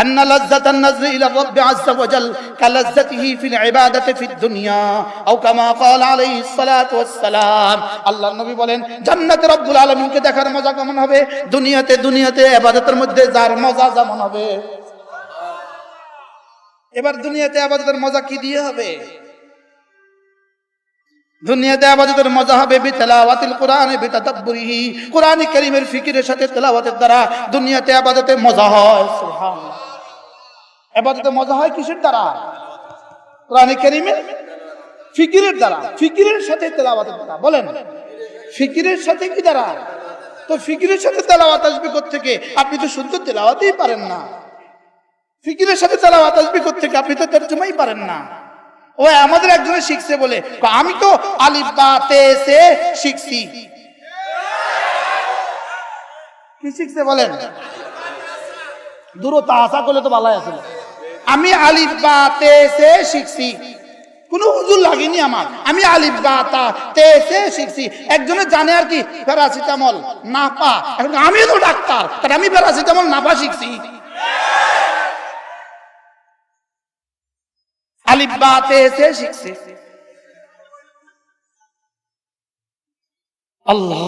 أن لذة النظر إلى الرب عز وجل كلذته في العبادة في الدنيا أو كما قال عليه الصلاة والسلام আল্লাহর নবী বলেন জান্নাতে রব্বুল আলামিনকে দেখার মজা কেমন হবে দুনিয়াতে ইবাদতের মধ্যে যার মজা যেমন হবে। এবার দুনিয়াতে ইবাদতের মজা কি দিয়ে হবে? দুনিয়াতে ইবাদতের মজা হবে বিতিলাওয়াতিল কোরআন বিতাদাব্বুরিহি, কোরআন কারীমের ফিকিরের সাথে তেলাওয়াতের দ্বারা দুনিয়াতে ইবাদতে মজা হয়। সুবহানাল্লাহ। ইবাদতে মজা হয় কিসের দ্বারা? কোরআন কারীমের ফিকিরের দ্বারা, ফিকিরের সাথে তেলাওয়াতের দ্বারা। বলেন ফিকিরের সাথে কি দ্বারা? তো ফিকিরের সাথে তেলাওয়াত আসবে কোথা থেকে? আপনি তো শুদ্ধ তেলাওয়াতই পারেন না। ফিকিরের সাথে তেলাওয়াত আসবে কোথা থেকে? আপনি তো তরজমাই পারেন না। ও আমাদের একজনে শিখছে বলে আমি তো আলিফ বা তে সে শিখছি। কি শিখছে বলেন? দূরতা আশা করলে তো ভালো আছে। আমি আলিফ বা তে সে শিখছি, কোন হুজুর লাগেনি আমার, আমি আলিফ বা তা তে সে শিখছি। একজনে জানে আর কি প্যারাসিটামল নাপা, এখন আমি তো ডাক্তার তাই আমি প্যারাসিটামল নাপা শিখছি। আলিফ বা তে সে শিখছি। আল্লাহ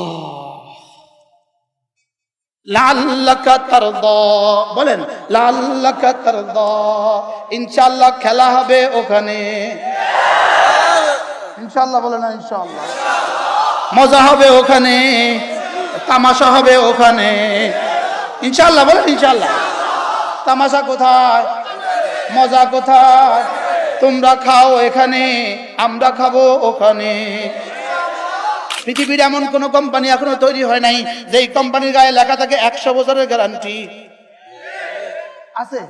লাআল্লাকা তারদা, বলেন লাআল্লাকা তারদা। ইনশাআল্লাহ খেলা হবে ওখানে, ইনশাআল্লাহ বলেন না ইনশাআল্লাহ। মজা হবে ওখানে, তামাশা হবে ওখানে, ইনশাআল্লাহ বলেন ইনশাআল্লাহ। তামাশা কোথায়? মজা কোথায়? তোমরা খাও এখানে, আমরা খাবো ওখানে। পৃথিবীর এমন কোন কোম্পানি এখনো তৈরি হয় নাই যেই কোম্পানির গায়ে লেখা থাকে 100 বছরের গ্যারান্টি আছে?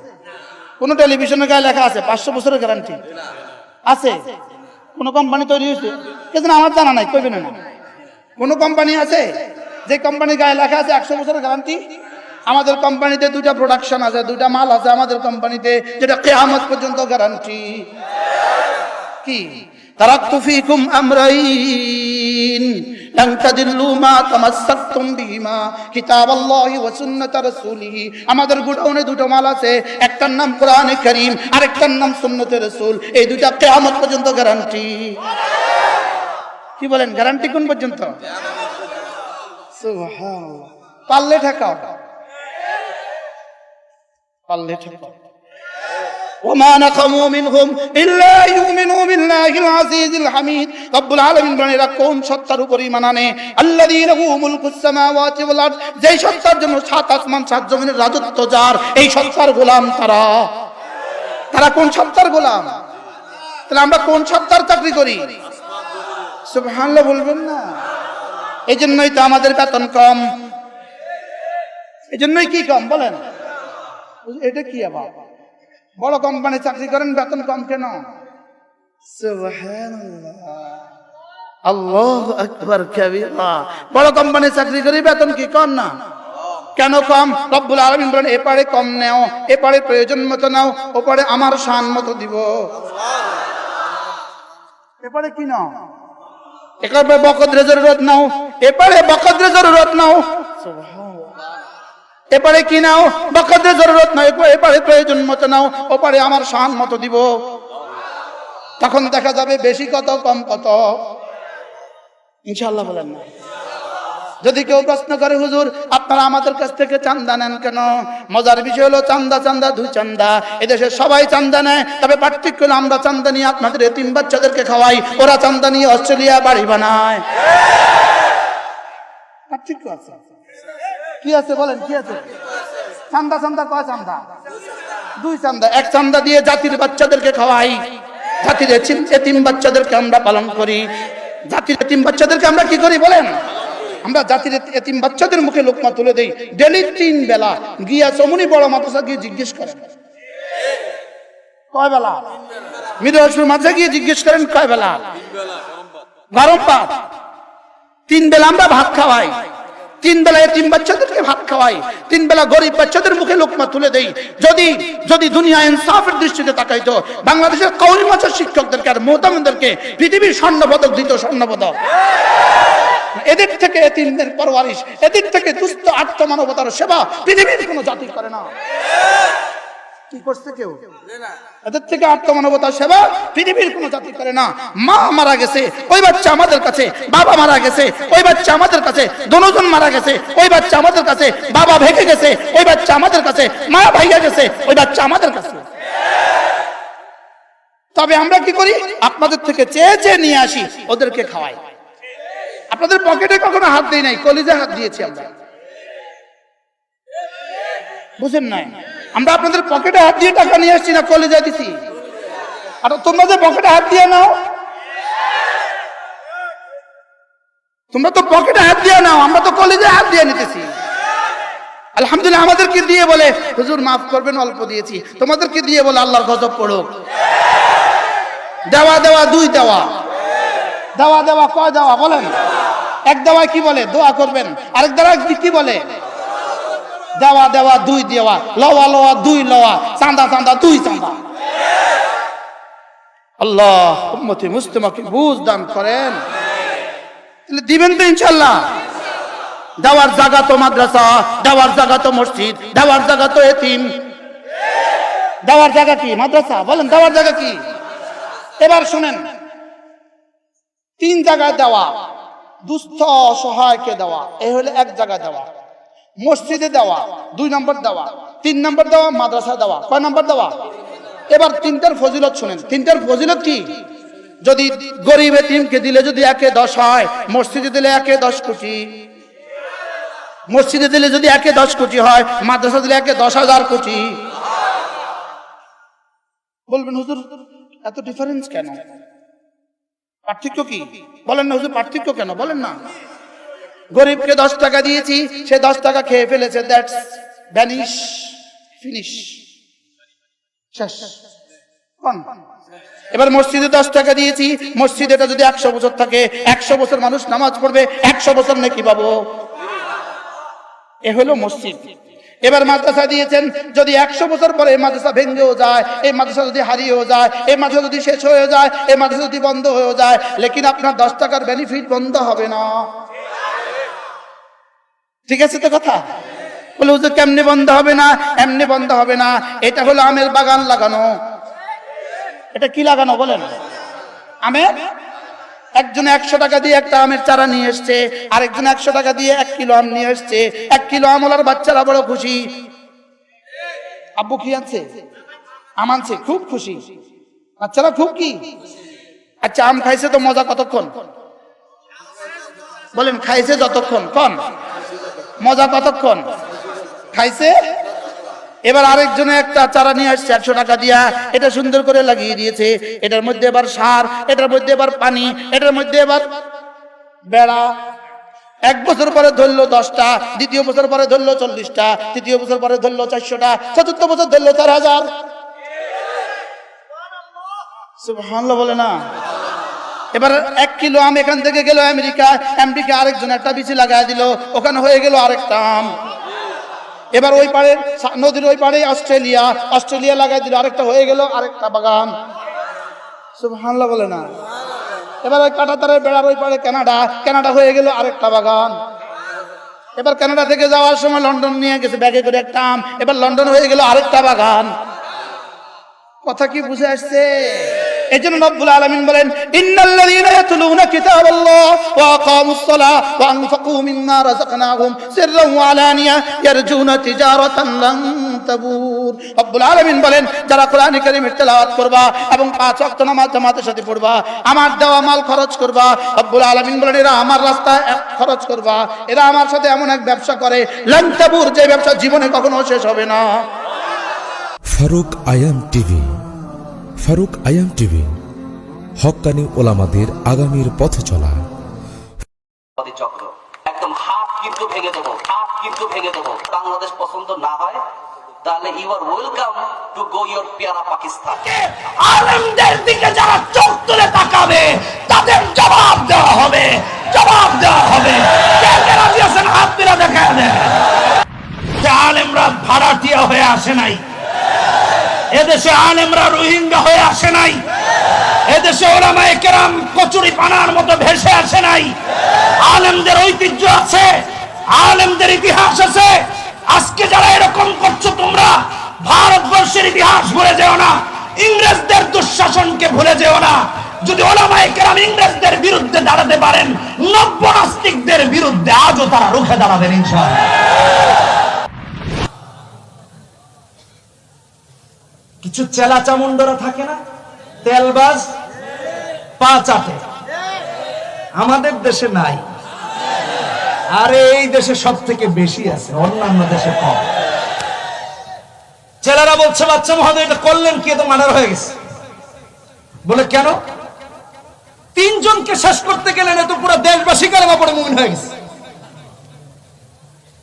কোন টেলিভিশনের গায়ে লেখা আছে 500 বছরের গ্যারান্টি আছে? কোন কোম্পানি তৈরি হয়েছে? কিন্তু আমার জানা নাই, কইবেন না। কোন কোম্পানি আছে যে কোম্পানির গায়ে লেখা আছে 100 বছরের গ্যারান্টি? আমাদের কোম্পানিতে দুইটা প্রোডাকশন আছে, দুইটা মাল আছে আমাদের কোম্পানিতে, যেটা কিয়ামত পর্যন্ত গ্যারান্টি। কি? তারাকতু ফীকুম আমরাইন লান তাদিল্লু মা তামাসসাকতুম বিহিমা কিতাবাল্লাহি ওয়া সুন্নাত রাসূলিহি। আমাদের গোডাউনে দুটো মাল আছে, একটার নাম কোরআনে কারীম, আরেকটার নাম সুন্নতে রাসূল। এই দুইটা কিয়ামত পর্যন্ত গ্যারান্টি। কি বলেন গ্যারান্টি কোন পর্যন্ত? সুবহানাল্লাহ। পারলে ঠেকাও, পারলে ঠেকাও। وما نقموا منهم إلا يؤمنوا بالله العزيز الحميد। رب العالمين বলেন এরা কোন সত্তার উপর ঈমান আনে? আল্লাযী লাহু মুলকুস সামাওয়াতি ওয়াল আরদ, যেই সত্তার জন্য 7 আসমান 7 জমিনের রাজত্ব যার, এই সত্তার গোলাম তারা। তারা কোন সত্তার গোলাম? তাহলে আমরা কোন সত্তার চাকরি করি? সুবহানাল্লাহ বলবেন না? এই জন্যই তো আমাদের বেতন কম। এই জন্যই কি কম বলেন? এটা কি আবার? বড় কোম্পানি চাকরি করেন, বেতন কম কেন? সুবহানাল্লাহ, আল্লাহু আকবার কাবীরা। বড় কোম্পানি চাকরি করি, বেতন কি কম না? কেন কম? রব্বুল আলামিন বলেন এপারে কম নাও, এপারে প্রয়োজন মতো নাও, ওপারে আমার শান মতো দিব। এপারে কি নাও? এপারে বকদরে জরুরত নাও, এপারে বকদরে জরুরত নাও। সুবহানাল্লাহ। এপারে কি নাও? বকদরে জরুরত নাও, এপারে প্রয়োজন মতো নাও, ওপারে আমার শান মতো দিব। তখন দেখা যাবে বেশি কত কম কত। ইনশাআল্লাহ বলেন না? যদি কেউ প্রশ্ন করে হুজুর আপনারা আমাদের কাছ থেকে চাঁদা নেন কেন? মজার বিষয় হলো চাঁদা চাঁদা দুই চাঁদা। এদেশে সবাই চাঁদা নেয়, তবে পার্থক্য হলো আমরা চাঁদা নিয়ে আপনাদের এতিম বাচ্চাদেরকে খাওয়াই, ওরা চাঁদা নিয়ে অস্ট্রেলিয়া বাড়ি বানায়। পার্থক্য আছে। কি আছে বলেন? কি আছে? চাঁদা চাঁদা কয় চাঁদা? দুই চাঁদা। এক চাঁদা দিয়ে জাতির বাচ্চাদেরকে খাওয়াই, জাতির এতিম বাচ্চাদেরকে আমরা পালন করি। জাতির এতিম বাচ্চাদেরকে আমরা কি করি বলেন? আমরা জাতির এতিম বাচ্চাদের মুখে লোকমা তুলে দেই। ডেলি 3 বেলা গিয়া চমুনি বড় মাদ্রাসা গিয়ে জিজ্ঞেস করেন কয় বেলা? মিরপুর মাঝে গিয়ে জিজ্ঞেস করেন কয় বেলা? গরম ভাত। 3 বেলা আমরা ভাত খাওয়াই, 3 বেলা এতিম বাচ্চাদেরকে ভাত খাওয়াই, 3 বেলা গরিব বাচ্চাদের মুখে লোকমা তুলে দেই। যদি দুনিয়া ইনসাফের দৃষ্টিতে তাকাইতো, বাংলাদেশের কওমি মাদ্রাসার শিক্ষকদেরকে আর মুহতামিমদেরকে পৃথিবীর স্বর্ণপদক দিত, স্বর্ণপদক। এদের থেকে এতিমদের পরওয়ারিশ, এদের থেকে দুস্থ আত্মমানবতার সেবা পৃথিবীর কোনো জাতি করে না। কি করছে কেউ? এদের থেকে আত্মমানবতা সেবা পৃথিবীর কোন জাতি করে না। মা মারা গেছে, ওই বাচ্চা আমাদের কাছে। বাবা মারা গেছে, ওই বাচ্চা আমাদের কাছে। দুজন মারা গেছে, ওই বাচ্চা আমাদের কাছে। বাবা ভেঙে গেছে, ওই বাচ্চা আমাদের কাছে। মা ভাইয়া গেছে, ওই বাচ্চা আমাদের কাছে। তবে আমরা কি করি? আপনাদের থেকে চেয়ে চেয়ে নিয়ে আসি, ওদেরকে খাওয়াই। আপনাদের পকেটে কখনো হাত দিই নাই, কলিজা হাত দিয়েছি আমরা। বুঝেন নাই? আমরা আপনাদের পকেটে হাত দিয়ে টাকা নিয়ে আসছি না, কলিজা দিছি। আর তোমরা যে পকেটে হাত দিয়ে নাও, তোমরা তো পকেটে হাত দিয়ে নাও, আমরা তো কলিজা হাত দিয়ে নিতেছি। আলহামদুলিল্লাহ। আমাদেরকে দিয়ে বলে হুজুর মাফ করবেন, অল্প দিয়েছি। তোমাদেরকে দিয়ে বলে আল্লাহর গজব পড়ুক। দেওয়া দেওয়া দুই দেওয়া। দেওয়া দেওয়া কয় দেওয়া বলেন? এক দেওয়ায় কি বলে? দোয়া করবেন। আরেক দেওয়া কি বলে? দেওয়া দেওয়া দুই দেওয়া। লওয়া লওয়া দুই লওয়া। চাঁদা চাঁদা দুই চাঁদা। আল্লাহ উম্মতে মুসলিমাকে বুঝ দান করেন। তাহলে দিবেন তো ইনশাআল্লাহ। দেওয়ার জায়গা তো মাদ্রাসা, দেওয়ার জায়গা তো মসজিদ, দেওয়ার জায়গা তো এতিম। দেওয়ার জায়গা কি? মাদ্রাসা। বলেন দেওয়ার জায়গা কি? এবার শুনেন, তিন জায়গায় দেওয়া। দুস্থ অসহায়কে দেওয়া, এই হলো এক জায়গায় দেওয়া। মসজিদে দেওয়া 2 নম্বর দেওয়া। 3 নম্বর দেওয়া মাদ্রাসা দেওয়া। কয় নম্বর দেওয়া? এবার তিনটার ফজিলত শুনেন। তিনটার ফজিলত কি? যদি গরিব এতিমকে দিলে যদি 1 এ 10 হয়, মসজিদে দিলে 1 এ 10 কোটি। মসজিদে দিলে যদি 1 এ 10 কোটি হয়, মাদ্রাসা দিলে 1 এ 10,000 কোটি। বলবেন হুজুর এত ডিফারেন্স কেন? পার্থক্য কি? বলেন না হুজুর, পার্থক্য কেন বলেন না? গরিবকে 10 টাকা দিয়েছি, সে 10 টাকা খেয়ে ফেলেছে, দ্যাটস ভ্যানিশ, ফিনিশ, শেষ। এবার মসজিদে 10 টাকা দিয়েছি, মসজিদে এটা যদি 100 বছর থাকে, 100 বছর মানুষ নামাজ পড়বে, 100 বছর নেকি পাবো। এ হলো মসজিদ। এবার মাদ্রাসা দিয়েছেন, যদি 100 বছর পরে এই মাদ্রাসা ভেঙেও যায়, এই মাদ্রাসা যদি হারিয়েও যায়, এই মাদ্রাসা যদি শেষ হয়ে যায়, এই মাদ্রাসা যদি বন্ধ হয়ে যায়, লেকিন আপনার 10 টাকার বেনিফিট বন্ধ হবে না। ঠিক আছে তো কথা? বলে হুজুর কেমনে বন্ধ হবে না? এমনি বন্ধ হবে না। এটা হলো আমের বাগান লাগানো। এটা কি লাগানো বলেন? আমের। একজনে 100 টাকা দিয়ে একটা আমের চারা নিয়ে এসছে, আরেকজন 100 টাকা দিয়ে 1 কিলো আম নিয়ে এসছে। 1 কিলো আম ওলার বাচ্চারা বড় খুশি। আব্বু কি আনছে? আম আনছে, খুব খুশি। বাচ্চারা খুব কি? আচ্ছা আম খাইছে তো মজা কতক্ষণ? বলেন খাইছে যতক্ষণ। কোন মজা কতক্ষণ খাইছে? এবার আরেকজনে একটা চারা নিয়ে আসছে 100 টাকা দিয়া, এটা সুন্দর করে লাগিয়ে দিয়েছে। এটার মধ্যে এবার সার, এটার মধ্যে এবার পানি, এটার মধ্যে এবার বেড়া। 1 বছর পরে ধরলো 10টা, দ্বিতীয় বছর পরে ধরলো 40টা, তৃতীয় বছর পরে ধরলো 400টা, চতুর্থ বছর ধরলো 4000। সুবহানাল্লাহ বলে না? এবার 1 কিলো আম এখান থেকে গেল আমেরিকা, আমেরিকা আরেকজন একটা বিচি লাগাই দিল, ওখানে হয়ে গেল আরেকটা আম। এবার ওই পারে নদীর ওই পারে অস্ট্রেলিয়া, অস্ট্রেলিয়া লাগাই দিল, আরেকটা হয়ে গেল আরেকটা বাগান। সুবহানাল্লাহ বলে না? এবার ওই কাঁটাতারের বেড়ার ওই পারে কানাডা, কানাডা হয়ে গেল আরেকটা বাগান। এবার কানাডা থেকে যাওয়ার সময় লন্ডন নিয়ে গেছে ব্যাগে করে একটা আম, এবার লন্ডন হয়ে গেল আরেকটা বাগান। কথা কি বুঝে আসছে? এজন্য রব্বুল আলামিন বলেন ইন্নাল্লাযীনা ইয়াতলুনা কিতাবাল্লাহ ওয়া আকামুস সালাহ ওয়া আনফাকু মিম্মা রাযাকনাহুম সিররান ওয়া আলানিয়া ইয়ারজুনা তিজারাতান লান তাবুর। রব্বুল আলামিন বলেন যারা কোরআন কারীমের তেলাওয়াত করবা এবং 5 ওয়াক্ত নামাজ জামাতের সাথে পড়বা, আমার দেওয়া মাল খরচ করবা, রব্বুল আলামিন বলেন এরা আমার রাস্তায় খরচ করবা, এরা আমার সাথে এমন এক ব্যবসা করে লান তাবুর, যে ব্যবসা জীবনে কখনো শেষ হবে না। ফারুক আয়াম টিভি। ফারুক আয়াম টিভি হক্কানি ওলামাদের আগামীর পথ চলা। চক্র একদম হাত কিন্তু ভেঙে দেবো, হাত কিন্তু ভেঙে দেবো। বাংলাদেশ পছন্দ না হয় তাহলে you are welcome to go your পেয়ারা পাকিস্তান। আলেমদের দিকে যারা চোখ তুলে তাকাবে তাদের জবাব দেওয়া হবে, জবাব দেওয়া হবে। কে কে রাজি আছেন হাত তুলে দেখায় দেন। আলেমরা ভাড়াটিয়া হয়ে আসে নাই, এদেশে আলেমরা রোহিঙ্গা হয়ে আসে নাই, এদেশে ওলামায়ে কেরাম কচুরি পানার মতো ভেসে আসে নাই। আলেমদের ঐতিহ্য আছে, আলেমদের ইতিহাস আছে। আজকে যারা এরকম করছো তোমরা, ভারতবর্ষের ইতিহাস ভুলে যেও না, ইংরেজদের দুঃশাসনকে ভুলে যেও না। যদি ওলামায়ে কেরাম ইংরেজদের বিরুদ্ধে দাঁড়াতে পারেন, নব্য নাস্তিকদের বিরুদ্ধে আজও তারা রুখে দাঁড়াবেন ইনশাআল্লাহ। কিছু চেলা চামুন্ডরা থাকে না, তেলবাজ, পা চাটে, আমাদের দেশে নাই। আরে এই দেশে সব থেকে বেশি আছে, অন্যান্য দেশে কম। ছেলেরা বলছে, বাচ্চা মহোদয় এটা করলেন কি, তো মার্ডার হয়ে গেছে। বলে কেন? 3 জনকে শেষ করতে গেলেন, এত পুরো দেশবাসী কালেমা পড়ে মুমিন হয়ে গেছে।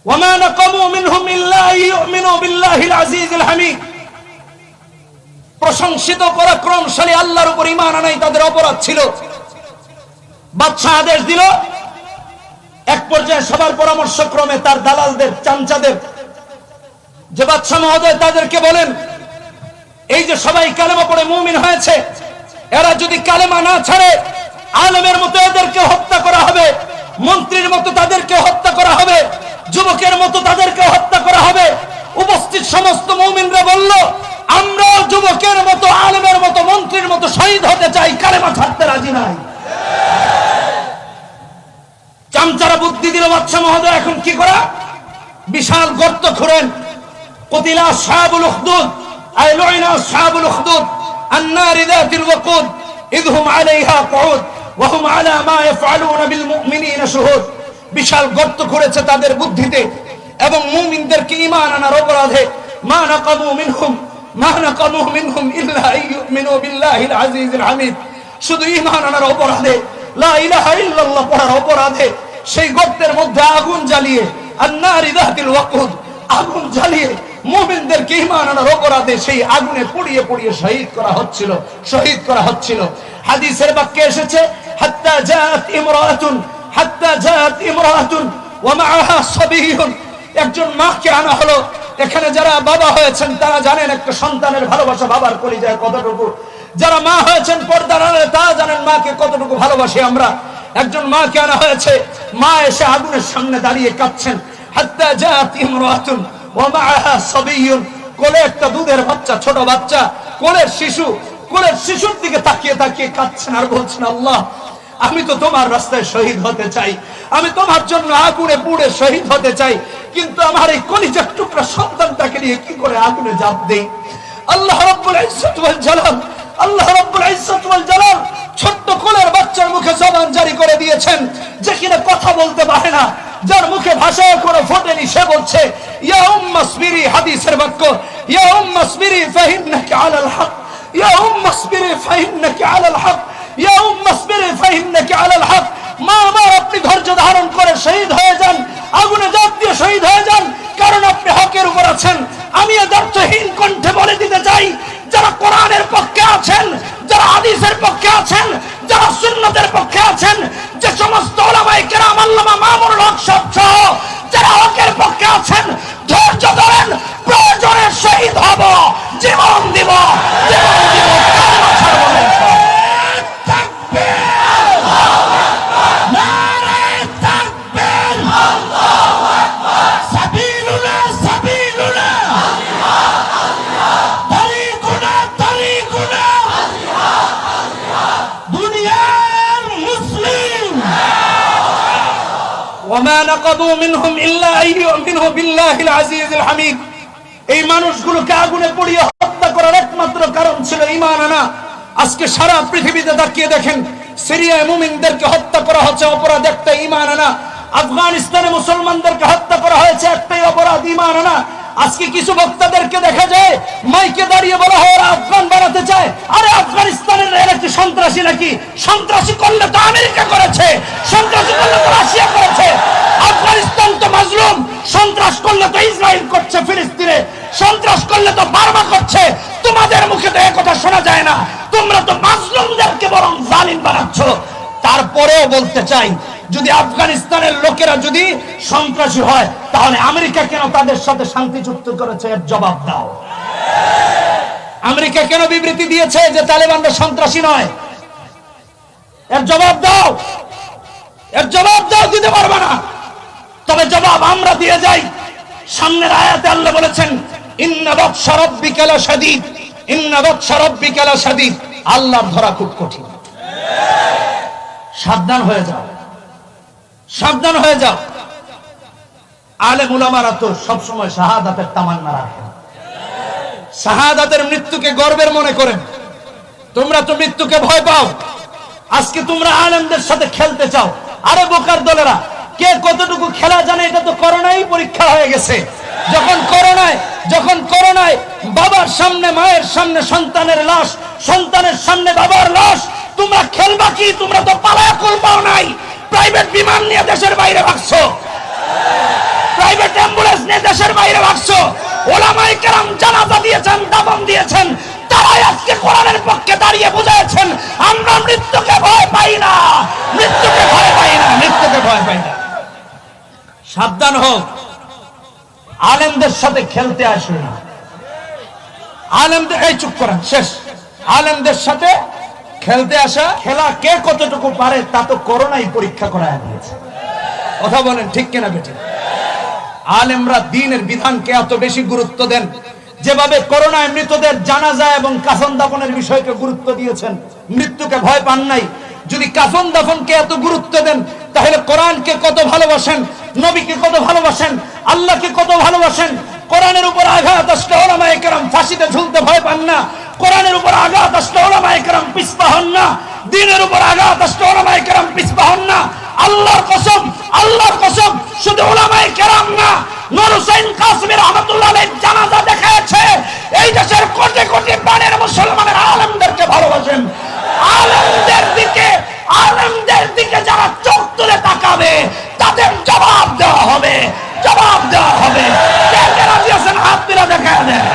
ওয়ামা নাকামু মিনহুম ইল্লা ইউমিনু বিল্লাহিল আজিজিল হামিদ। প্রশংসিত পরাক্রমশালী আল্লাহর উপর ঈমান আনাই তাদের অপরাধ ছিল। বাদশা আদেশ দিল, এক পর্যায়ে সবার পরামর্শক্রমে তার দালালদের, চামচাদের, যে বাদশা মহোদয় তাদেরকে বলেন, এই যে সবাই কালেমা পড়ে মুমিন হয়েছে, এরা যদি কালেমা না ছাড়ে, আলেমের মতো এদেরকে হত্যা করা হবে, মন্ত্রীর মতো তাদেরকে হত্যা করা হবে, যুবকের মতো তাদেরকে হত্যা করা হবে। উপস্থিত সমস্ত মুমিনরা বলল, আমরা যুবকের মতো, আলেমের মতো, মন্ত্রীর মতো শহীদ হতে চাই, কালেমা ছাড়তে রাজি নাই। চামচারা বুদ্ধি দিল, বাদশা মহোদয় এখন কি করা? বিশাল গর্ত খুঁড়েন। কুতিলা আসহাবুল উখদুদ, আই লুইনা আসহাবুল উখদুদ আন-নারি যাতিল ওয়াকুদ ইযহুম আলাইহা কুউদ ওয়া হুম আলা মা ইয়াফআলুনা বিল মুমিনিনা শুহুদ। বিশাল গর্ত খুঁড়েছে তাদের বুদ্ধিতে এবং মুমিনদেরকে ঈমান আনার অপরাধে। মা নাকামু মিনহুম ইল্লা আইয়ুমিনু বিল্লাহিল আজিজিল হামিদ। শুধু ঈমান আনার অপরাধে, লা ইলাহা ইল্লাল্লাহ পড়ার অপরাধে সেই গর্তের মধ্যে আগুন জ্বালিয়ে, আন-নারি যাতিল ওয়াকুদ, আগুন জ্বালিয়ে মুমিনদেরকে ঈমান আনার অপরাধে সেই আগুনে পুড়িয়ে পুড়িয়ে শহীদ করা হচ্ছিল। হাদিসের বাক্যে এসেছে, হাত্তা জাআত ইমরাআতুন ওয়া মাআহা সাবিয়্যুন। একজন মাকে আনা হলো। এখানে যারা বাবা হয়েছেন তারা জানেন একটা সন্তানের ভালোবাসা বাবার কলিজায় কতটুকু। যারা মা হয়েছেন পর্দার আড়ালে তারা জানেন মাকে কতটুকু ভালোবাসি আমরা। একজন মাকে আনা হয়েছে, মা এসে আগুনের সামনে দাঁড়িয়ে কাঁদছেন। হাত্তা জাআত ইমরাআতুন ওয়া মাআহা সাবিয়্যুন। কোলে একটা দুধের বাচ্চা, ছোট বাচ্চা, কোলের শিশুর দিকে তাকিয়ে তাকিয়ে কাঁদছেন আর বলছেন, আল্লাহ আমি তো তোমার রাস্তায় শহীদ হতে চাই, আমি তোমার জন্য আগুনে পুড়ে শহীদ হতে চাই, কিন্তু আমার এই কলিজার টুকরা সন্তানটাকে নিয়ে কি করে আগুনে ঝাঁপ দেই। আল্লাহ রাব্বুল ইজ্জত ওয়াল জালাল ছোট্ট কোলের বাচ্চার মুখে জবান জারি করে দিয়েছেন, যে কিনা কথা বলতে পারে না, যার মুখে ভাষা এখনো ফোটেনি। সে বলছে, ইয়া উম্মা সবিরি, হাদিসের বাক্য, ইয়া উম্মা সবিরি ফাইন্নাকি আলাল হক, ইয়া উম্মা সবিরি ফাইন্নাকি আলাল হক, ইয়া উম্মা সবিরি ফাইন্নাকি আলাল হক। মা আমার, আপনি ধৈর্য ধারণ করে শহীদ হয়ে যান, আগুনে ঝাঁপ দিয়ে শহীদ হয়ে যান, কারণ আপনি হকের উপর আছেন। আমি এদার্থহীন কণ্ঠে বলে দিতে চাই, যারা কোরআনের পক্ষে আছেন, যারা হাদিসের পক্ষে আছেন, যারা সুন্নতের পক্ষে আছেন, যে সমস্ত উলামায়ে কেরাম, আল্লামা মামুনুল হক সহ যারা হকের পক্ষে আছেন, ধৈর্য ধরেন, প্রয়োজনে শহীদ হব, জীবন দিব, কালেমা ছাড়ব না। وما نقضوا منهم إلا أن يؤمنوا بالله العزيز الحميد। এই মানুষগুলোকে আগুনে পুড়িয়ে হত্যা করার একমাত্র কারণ ছিল ঈমান আনা। আজকে সারা পৃথিবীতে তাকিয়ে দেখেন, সিরিয়ায় মুমিনদেরকে হত্যা করা হচ্ছে, অপরাধ একটাই, ঈমান আনা। আফগানিস্তানে মুসলমানদেরকে হত্যা করা হয়েছে, একটাই অপরাধ, ঈমান আনা। আজকে কিছু বক্তাদেরকে দেখা যায় মাইকে দাঁড়িয়ে বলা হয় ওরা আফগান বানাতে চায়। আরে আফগানিস্তানের এরা কি সন্ত্রাসী নাকি? সন্ত্রাসী করলে তো আমেরিকা করেছে, সন্ত্রাসী করলে তো রাশিয়া করেছে। আফগানিস্তান তো মাজলুম, সন্ত্রাস করলে তো ইসরায়েল করছে ফিলিস্তিনে, সন্ত্রাস করলে তো বার্মা করছে। তোমাদের মুখে তো একথা শোনা যায় না, তোমরা তো মাজলুমদেরকে বরং জালিম বানাচ্ছ। তারপরেও বলতে চাই, যদি আফগানিস্তানের লোকেরা যদি সন্ত্রাসী হয়, তাহলে আমেরিকা কেন তাদের সাথে শান্তি চুক্তি করেছে? এর জবাব দাও। আমেরিকা কেন বিবৃতি দিয়েছে যে তালেবানরা সন্ত্রাসী নয়? এর জবাব দাও। এর জবাব দাও, দিতে পারবে না। তবে জবাব আমরা দিয়ে যাই। সামনের আয়াতে আল্লাহ বলেছেন, ইন্না বাতশা রাব্বিকা লাশাদীদ, ইন্না বাতশা রাব্বিকা লাশাদীদ। আল্লাহর ধরা খুব কঠিন। সাবধান হয়ে যাও, সাবধান হয়ে যাও। আলেম উলামারা তো সবসময় শাহাদাতের তামান্না রাখেন, শাহাদাতের মৃত্যুকে গর্বের মনে করেন। তোমরা তো মৃত্যুকে ভয় পাও, আজকে তোমরা আলেমদের সাথে খেলতে চাও। আরে বোকার দলেরা, কে কতটুকু খেলা জানে এটা তো করোনাই পরীক্ষা হয়ে গেছে। যখন করোনায় বাবার সামনে মায়ের সামনে সন্তানের লাশ, সন্তানের সামনে বাবার লাশ, তোমরা খেলবা কি? তোমরা তো পালায়া কুল পাও নাই, প্রাইভেট বিমান নিয়ে দেশের বাইরে ভাগছো, প্রাইভেট অ্যাম্বুলেন্স নিয়ে দেশের বাইরে ভাগছো। ওলামায়ে কেরাম জানাজা দিয়েছেন, দাফন দিয়েছেন, তারাই আজকে কোরআনের পক্ষে দাঁড়িয়ে বুঝাচ্ছেন আমরা মৃত্যুকে ভয় পাই না, মৃত্যুকে ভয় পাই না, মৃত্যুকে ভয় পাই না। সাবধান হোক, আলেমদের সাথে খেলতে আসবে না। আলেমদের, এই চুপ করেন, শেষ। আলেমদের সাথে খেলতে আসা, খেলা কে কতটুকু পারে তা তো করোনাই পরীক্ষা করায় দিয়েছে। কথা বলেন ঠিক কিনা বেটি? আলেমরা দ্বীনের বিধানকে এত বেশি গুরুত্ব দেন, যেভাবে করোনায় মৃতদের জানাজা এবং কাফন দাফনের বিষয়কে গুরুত্ব দিয়েছেন, মৃত্যুকে ভয় পান নাই। যদি কাফন দাফনকে এত গুরুত্ব দেন, তাহলে কোরআনকে কত ভালোবাসেন, নবীকে কত ভালোবাসেন, আল্লাহকে কত ভালোবাসেন। কোরআনের উপর আঘাত আসলে উলামায়ে কেরাম ফাঁসিতে ঝুলতে ভয় পান না, কোরআনের উপর আঘাত আসলে উলামায়ে কেরাম পিছপা হন না, দ্বীনের উপর আঘাত আসলে উলামায়ে কেরাম পিছপা হন না। আল্লাহর কসম, আল্লাহর কসম, শুধু উলামায়ে কেরাম না, নূর হোসেন কাসেমী রাহমাতুল্লাহ আলাইহি জানাজা দেখাচ্ছে। এই দেশের কোটি কোটি প্রাণের মুসলমানের আলেমদেরকে ভালোবাসেন। আলেমদের দিকে যারা চোখ তুলে তাকাবে তাদের জবাব দেওয়া হবে, জবাব দেওয়া হবে। কে কে রাজি আছেন হাত তুলে দেখায় দেন।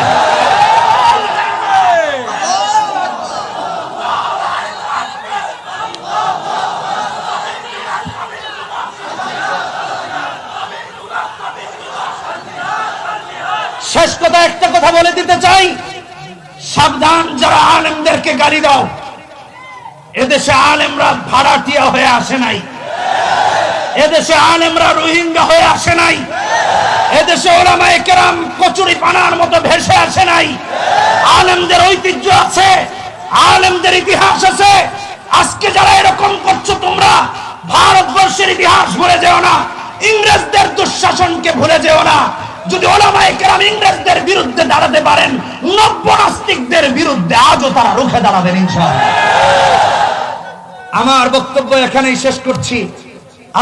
শেষ কথা, একটা কথা বলে দিতে চাই, সাবধান যারা আলেমদেরকে গালি দাও। এদেশে আলেমরা ভাড়াটিয়া হয়ে আসে নাই, এদেশে আলেমরা রোহিঙ্গা হয়ে আসে নাই, এদেশে উলামায়ে কেরাম কচুরি পানার মতো ভেসে আসে নাই। আলেমদের ঐতিহ্য আছে, আলেমদের ইতিহাস আছে। আজকে যারা এরকম করছো, তোমরা ভারতবর্ষের ইতিহাস ভুলে যেও না, ইংরেজদের দুঃশাসনকে ভুলে যেও না। যদি উলামায়ে কেরাম ইংরেজদের বিরুদ্ধে দাঁড়াতে পারেন, নব্য নাস্তিকদের বিরুদ্ধে আজও তারা রুখে দাঁড়াবেন ইনশাআল্লাহ। আমার বক্তব্য এখানেই শেষ করছি।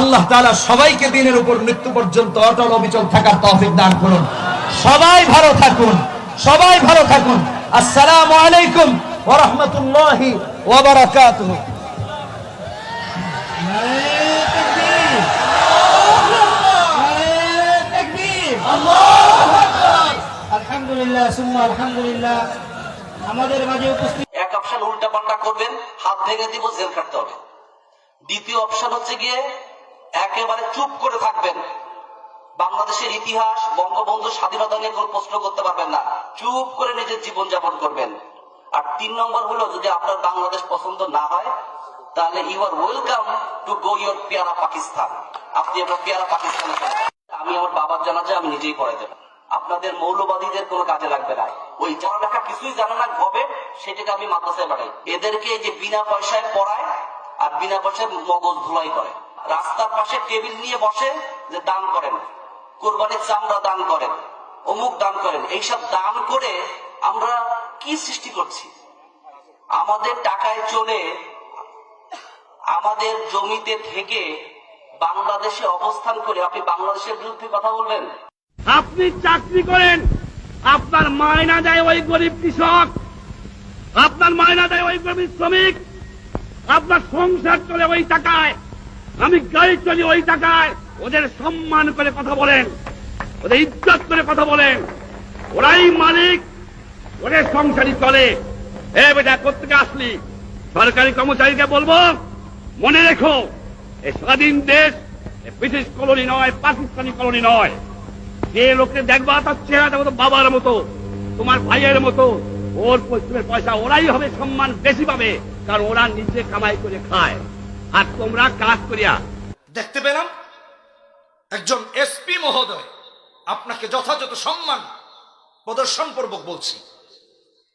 আল্লাহ তাআলা সবাইকে দ্বীনের উপর মৃত্যু পর্যন্ত অটল অবিচল থাকার তৌফিক দান করুন। সবাই ভালো থাকুন, সবাই ভালো থাকুন। আসসালামু আলাইকুম ওয়া রাহমাতুল্লাহি ওয়া বারাকাতুহু। আলহামদুলিল্লাহ সুম্মা আলহামদুলিল্লাহ। আমাদের মাঝে উপস্থিত এক অপশন উল্টা পাল্টা করবেন, হাত ভেঙে দিব, জেল কাটতে হবে। দ্বিতীয় অপশন হচ্ছে গিয়ে একেবারে চুপ করে থাকবেন। বাংলাদেশের ইতিহাস, বঙ্গবন্ধু স্বাধীনতা নিয়ে কোনো প্রশ্ন করতে পারবেন না, চুপ করে নিজের জীবন যাপন করবেন। আর 3 নম্বর হলো, যদি আপনার বাংলাদেশ পছন্দ না হয়, তাহলে you are welcome to go your পেয়ারা পাকিস্তান। আপনি আপনার পেয়ারা পাকিস্তানে চলে যান। আমি আমার বাবার জানাজা আমি নিজেই পড়ে দেব, আপনাদের মৌলবাদীদের কোনো কাজে লাগবে না। ওই পড়ালেখা কিছুই জানে না গবে, সেটাকে আমি মাদ্রাসায় পাঠাই। এদেরকে যে বিনা পয়সায় পড়ায় আর বিনা পয়সায় মগজ ধুলাই করে। রাস্তার পাশে টেবিল নিয়ে বসে যে দান করেন, কোরবানির চামড়া দান করেন, অমুক দান করেন। এইসব দান করে আমরা কি সৃষ্টি করছি? আমাদের টাকায় চলে, আমাদের জমিতে থেকে বাংলাদেশে অবস্থান করে আপনি বাংলাদেশের বিরুদ্ধে কথা বলবেন? আপনি চাকরি করেন, আপনার মায়না দেয় ওই গরিব কৃষক, আপনার মায়না দেয় ওই গরিব শ্রমিক, আপনার সংসার চলে ওই টাকায়, আমি গাড়ি চলি ওই টাকায়। ওদের সম্মান করে কথা বলেন, ওদের ইজ্জত করে কথা বলেন, ওরাই মালিক, ওদের সংসারই চলে। এ বেটা, কোত্থেকে আসলি? সরকারি কর্মচারীকে বলবো, মনে রেখো, এই স্বাধীন দেশ ব্রিটিশ কলোনি নয়, পাকিস্তানি কলোনি নয়। যে লোককে দেখবা তার চেহারাটা মতো বাবার মতো, তোমার ভাইয়ের মতো, ওর পরিশ্রমের পয়সা ওরাই হবে সম্মান বেশি পাবে, কারণ ওরা নিজে কামাই করে খায়, আর তোমরা কাজ করিয়া। দেখতে পেলাম একজন এসপি মহোদয় আপনাকে যথাযথ সম্মান প্রদর্শনপূর্বক বলছি,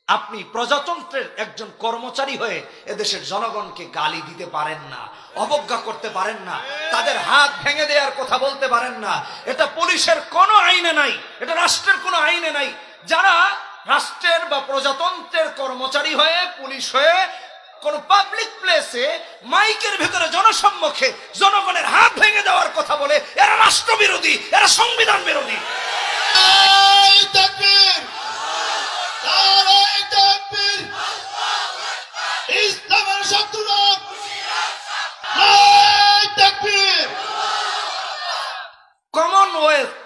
আপনি প্রজাতন্ত্রের একজন কর্মচারী হয়ে এদেশের জনগণকে গালি দিতে পারেন না, অবজ্ঞা করতে পারেন না, তাদের হাত ভেঙে দেওয়ার কথা বলতে পারেন না। এটা পুলিশের কোনো আইনে নাই, এটা রাষ্ট্রের কোনো আইনে নাই। যারা রাষ্ট্রের বা প্রজাতন্ত্রের কর্মচারী হয়ে, পুলিশ হয়ে কোন পাবলিক প্লেসে মাইকের ভিতরে জনসম্মুখে জনগণের হাত ভেঙে দেওয়ার কথা বলে, এরা রাষ্ট্রবিরোধী, এরা সংবিধান বিরোধী। ইসলামের শত্রুরা কমনওয়েলথ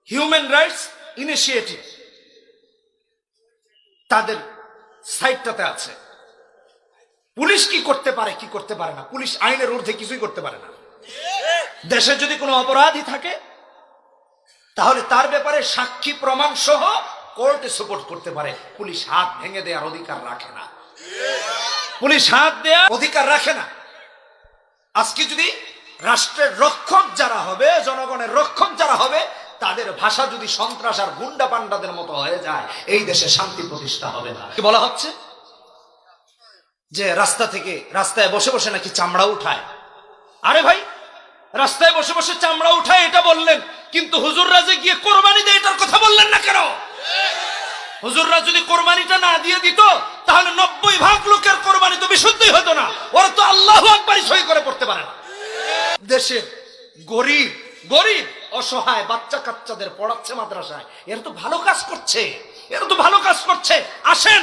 হিউম্যান রাইটস ইনিশিয়েটিভ তাদের সাইটটাতে আছে পুলিশ কি করতে পারে কি করতে পারে না। পুলিশ আইনের ঊর্ধ্বে কিছুই করতে পারে না। দেশে যদি কোনো অপরাধী থাকে তাহলে তার ব্যাপারে সাক্ষী প্রমাণ সহ কোর্টে সাপোর্ট করতে পারে। পুলিশ হাত ভেঙে দেওয়ার অধিকার রাখে না, পুলিশ হাত দেওয়ার অধিকার রাখে না। আজকে যদি রাষ্ট্রের রক্ষক যারা হবে, জনগণের রক্ষক যারা হবে, তাদের ভাষা যদি সন্ত্রাস আর গুন্ডা পান্ডাদের মতো হয়ে যায়, এই দেশে শান্তি প্রতিষ্ঠা হবে না। কি বলা হচ্ছে যে রাস্তায় বসে বসে নাকি চামড়া উঠায়। আরে ভাই, রাস্তায় বসে বসে চামড়া উঠায় এটা বললেন, কিন্তু হুজুররা যে গিয়ে কোরবানি দেয় এটার কথা বললেন না কেন? হুজুররা যদি কোরবানিটা না দিয়ে দিত তাহলে 90% লোকের কোরবানি তো বিশুদ্ধই হতো না। ওরা তো আল্লাহু আকবার সই করে পড়তে পারে না। দেশের গরিব গরিব অসহায় বাচ্চা কাচ্চাদের পড়াচ্ছে মাদ্রাসায়, এরা তো ভালো কাজ করছে, এরা তো ভালো কাজ করছে। আসেন,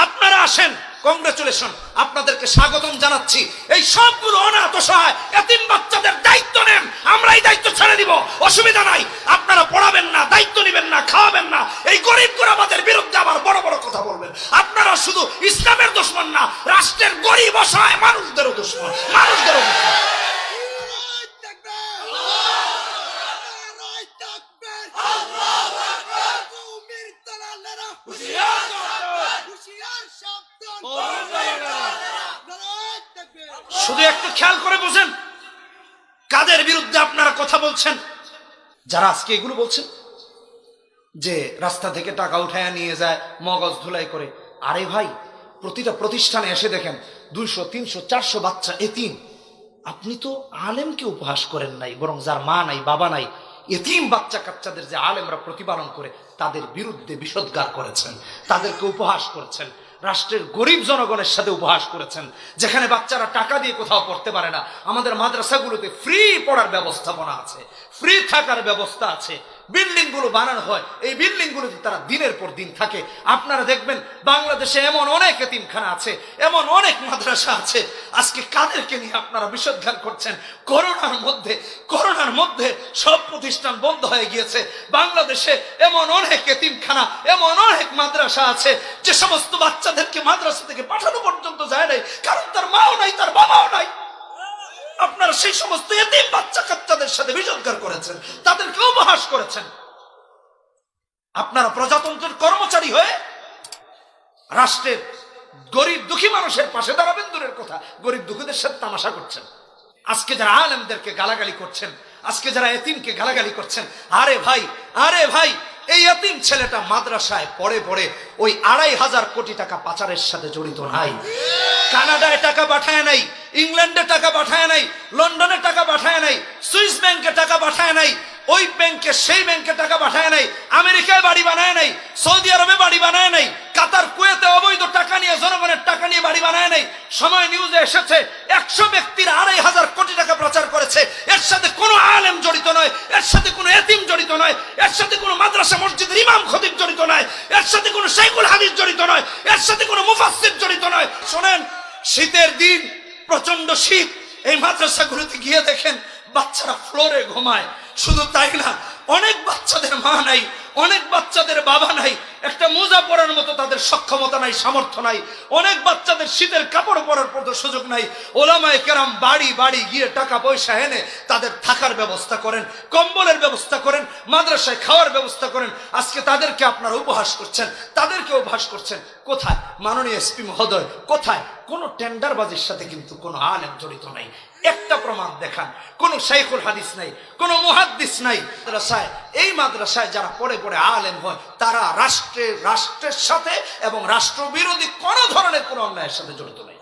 আপনারা আসেন, কংগ্রেচুলেশন, আপনাদেরকে স্বাগতম জানাচ্ছি। এই সবগুলো অনাথ অসহায় এতিম বাচ্চাদের দায়িত্ব নেন, আমরা এই দায়িত্ব ছেড়ে দিব, অসুবিধা নাই। আপনারা পড়াবেন না, দায়িত্ব নেবেন না, খাওয়াবেন না, এই গরিব গোরাবাদের বিরুদ্ধে আবার বড় বড় কথা বলবেন। আপনারা শুধু ইসলামের দুশমন না, রাষ্ট্রের গরিব অসহায় মানুষদেরও দুশমন, মানুষদেরও দুশমন। শুধু একটু খেয়াল করে বুঝেন কাদের বিরুদ্ধে আপনারা কথা বলছেন। যারা আজকে এগুলো বলছেন যে রাস্তা থেকে টাকা উঠায় নিয়ে যায় মগজ ধুলাই করে, আরে ভাই, প্রতিটা প্রতিষ্ঠানে এসে দেখেন 200, 300, 400 বাচ্চা এতিম। আপনি তো আলেমকে উপহাস করেন নাই, বরং যার মা নাই বাবা নাই, এতিম বাচ্চা কাচ্চাদের যে আলেমরা প্রতিপালন করে তাদের বিরুদ্ধে বিষোদ্গার করেছেন, তাদেরকে উপহাস করেছেন। রাষ্ট্রের গরিব জনগণের সাথে উপহাস করেছেন। যেখানে বাচ্চারা টাকা দিয়ে কোথাও পড়তে পারে না, আমাদের মাদ্রাসাগুলোতে ফ্রি পড়ার ব্যবস্থাপনা আছে, ফ্রি থাকার ব্যবস্থা আছে, বিল্ডিং গুলো বানানো হয়, এই বিল্ডিং গুলোতে তারা দিনের পর দিন থাকে। আপনারা দেখবেন বাংলাদেশে এমন অনেক এতিমখানা আছে, এমন অনেক মাদ্রাসা আছে। আজকে কাদেরকে নিয়ে আপনারা বিষোদ্গার করছেন? করোনার মধ্যে সব প্রতিষ্ঠান বন্ধ হয়ে গিয়েছে। বাংলাদেশে এমন অনেক এতিমখানা, এমন অনেক মাদ্রাসা আছে যে সমস্ত বাচ্চাদেরকে মাদ্রাসা থেকে পাঠানো পর্যন্ত যায় নাই, কারণ তার মাও নাই, তার বাবাও নাই। আপনারা সেই সমস্ত এতিম বাচ্চা কাচ্চাদের সাথে বিষোদ্গার করেছেন, তাদেরকে উপহাস করেছেন। আপনারা প্রজাতন্ত্রের কর্মচারী হয়ে রাষ্ট্রের গরিব দুঃখী মানুষের পাশে দাঁড়াবেন দূরের কথা, গরিব দুঃখীদের সাথে তামাশা করছেন। আজকে যারা আলেমদেরকে গালাগালি করছেন, আজকে যারা এতিমকে গালাগালি করছেন, আরে ভাই, এই এতিম ছেলেটা মাদ্রাসায় পড়ে ওই 2,500 কোটি টাকা পাচারের সাথে জড়িত নাই। কানাডায় টাকা পাঠায় নাই, ইংল্যান্ডে টাকা পাঠায় নাই, লন্ডনে টাকা পাঠায় নাই, সুইস ব্যাংকে টাকা পাঠায় নাই, ওই ব্যাংকে সেই ব্যাংকে টাকা পাঠায় নাই, আমেরিকায় বাড়ি বানায় নাই, সৌদি আরবে বাড়ি বানায় নাই, কাতার কুয়েতে অবৈধ টাকা নিয়ে জনগণের টাকা নিয়ে বাড়ি বানায় নাই। সময় নিউজে এসেছে 100 ব্যক্তির 2,500 কোটি টাকা প্রচার করেছে। এর সাথে কোনো আলেম জড়িত নয়, এর সাথে কোনো এতিম জড়িত নয়, এর সাথে কোনো মাদ্রাসা মসজিদের ইমাম খতিব জড়িত নয়, এর সাথে কোনো শাইখুল হাদিস জড়িত নয়, এর সাথে কোনো মুফাসসির জড়িত নয়। শোনেন, শীতের দিন, প্রচন্ড শীত, এই মাদ্রাসাগুলোতে গিয়ে দেখেন বাচ্চারা ফ্লোরে ঘুমায়। শুধু তাই না, অনেক বাচ্চাদের মা নাই, অনেক বাচ্চাদের বাবা নাই, একটা মোজা পরার মতো তাদের সক্ষমতা নাই, সামর্থ্য নাই, অনেক বাচ্চাদের শীতের কাপড় পরার মতো সুযোগ নাই। ওলামায়ে কেরাম বাড়ি গিয়ে টাকা পয়সা এনে তাদের থাকার ব্যবস্থা করেন, কম্বলের ব্যবস্থা করেন, মাদ্রাসায় খাওয়ার ব্যবস্থা করেন। আজকে তাদেরকে আপনারা উপহাস করছেন, তাদেরকে উপহাস করছেন। কোথায় মাননীয় এসপি মহোদয়, কোথায় কোন টেন্ডারবাজির সাথে কিন্তু কোন আলেম জড়িত নাই। একটা প্রমাণ দেখান, কোন শাইখুল হাদিস নাই, কোন মুহাদ্দিস নাই। মাদ্রাসায়, এই মাদ্রাসায় যারা পড়ে পড়ে আলেম হয় তারা রাষ্ট্রের সাথে এবং রাষ্ট্রবিরোধী কোন ধরনের কোন অন্যায়ের সাথে জড়িত নাই।